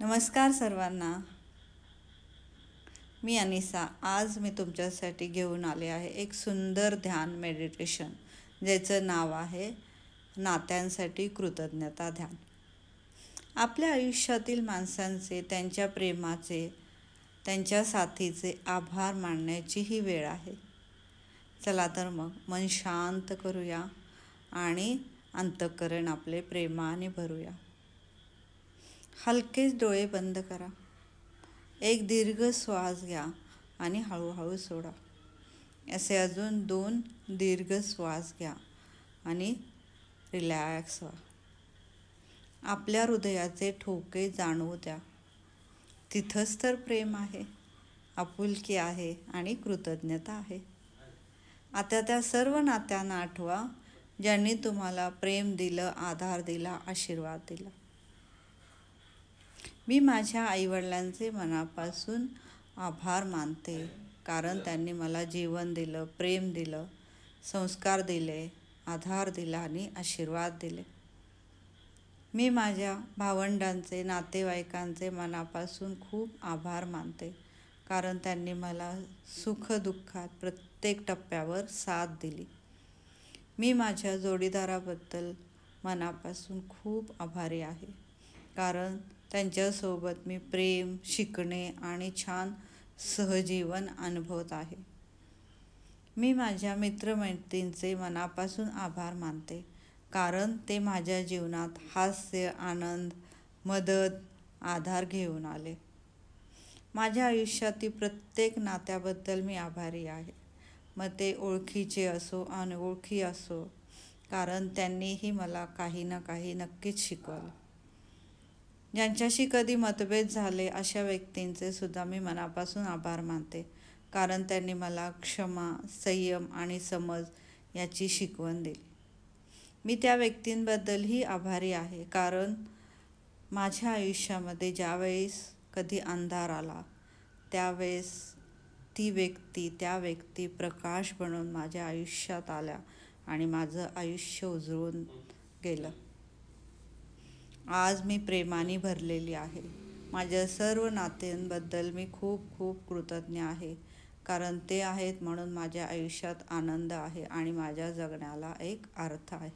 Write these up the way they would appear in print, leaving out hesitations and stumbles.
नमस्कार सर्वांना. मी अनिसा. आज मी तुमच्यासाठी घेऊन आले आहे एक सुंदर ध्यान मेडिटेशन, ज्याचं नाव आहे नात्यांसाठी कृतज्ञता ध्यान. आपल्या आयुष्यातील माणसांचे, त्यांच्या प्रेमाचे, त्यांच्या साथीचे आभार मानण्याची ही वेळ आहे. चला तर मग मन शांत करूया आणि अंतःकरण आपले प्रेमाने भरूया. हलकेच डोळे बंद करा. एक दीर्घ श्वास घ्या आणि हळूहळू सोडा. असे अजून 2 दीर्घ श्वास घ्या आणि रिलॅक्स व्हा. आपल्या हृदयाचे ठोके जाणवू द्या. तिथंच तर प्रेम आहे, आपुलकी आहे आणि कृतज्ञता आहे. आता त्या सर्व नात्यांना आठवा, ज्यांनी तुम्हाला प्रेम दिलं, आधार दिला, आशीर्वाद दिला. मी माझ्या आईवडिलांचे मनापासून आभार मानते, कारण त्यांनी मला जीवन दिलं, प्रेम दिलं, संस्कार दिले, आधार दिला आणि आशीर्वाद दिले. मी माझ्या भावंडांचे, नातेवाईकांचे मनापासून खूप आभार मानते, कारण त्यांनी मला सुखदुःखात प्रत्येक टप्प्यावर साथ दिली. मी माझ्या जोडीदाराबद्दल मनापासून खूप आभारी आहे, कारण त्यांच्यासोबत मी प्रेम, शिकणे आणि छान सहजीवन अनुभवत आहे. मी माझ्या मित्रमैत्रिणींचे मनापासून आभार मानते, कारण ते माझ्या जीवनात हास्य, आनंद, मदत, आधार घेऊन आले. माझ्या आयुष्यातील प्रत्येक नात्याबद्दल मी आभारी आहे, मग ते ओळखीचे असो, अनोळखी असो, कारण त्यांनीही मला काही ना काही नक्कीच शिकवलं. ज्यांच्याशी कधी मतभेद झाले अशा व्यक्तींचे सुद्धा मी मनापासून आभार मानते, कारण त्यांनी मला क्षमा, संयम आणि समज याची शिकवण दिली. मी त्या व्यक्तींबद्दलही आभारी आहे, कारण माझ्या आयुष्यामध्ये ज्यावेळेस कधी अंधार आला, त्यावेळेस त्या व्यक्ती प्रकाश बनून माझ्या आयुष्यात आल्या आणि माझं आयुष्य उजळून गेलं. आज मी प्रेमाने भरलेली आहे. माझ्या सर्व नात्यांबद्दल मी खूप खूप कृतज्ञ आहे, कारण ते आहेत म्हणून माझ्या आयुष्यात आनंद आहे आणि माझ्या जगण्याला एक अर्थ आहे.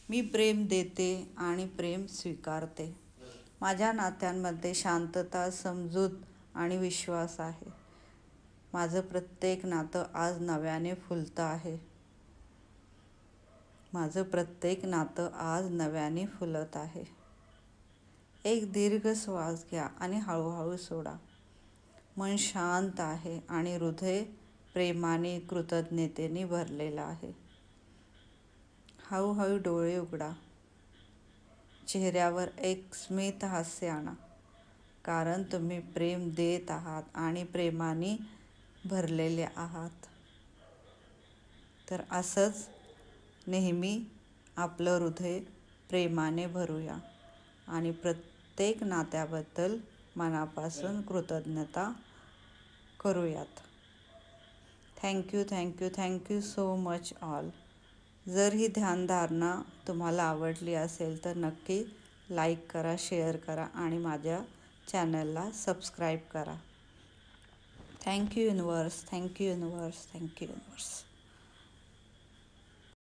मी प्रेम देते आणि प्रेम स्वीकारते. माझ्या नात्यांमध्ये शांतता, समजूत आणि विश्वास आहे. माझं प्रत्येक नातं आज नव्याने फुलत आहे. फुलत आहे. एक दीर्घ श्वास घ्या आणि हळूहळू सोडा. मन शांत आहे आणि हृदय प्रेमाने, कृतज्ञतेने भरलेलं आहे. हळूहळू डोळे उघडा. चेहऱ्यावर एक स्मित हास्य आणा, कारण तुम्ही प्रेम देत आहात आणि प्रेमाने भरलेले आहात. तर असंच नेहमी आपलं हृदय प्रेमाने भरूया आणि प्रत्येक नात्याबद्दल मनापासून कृतज्ञता करूयात. Thank you so much all. जर ही ध्यानधारणा तुम्हाला आवडली असेल तर नक्की लाईक करा, शेअर करा आणि माझ्या चॅनलला सबस्क्राईब करा. Thank you universe.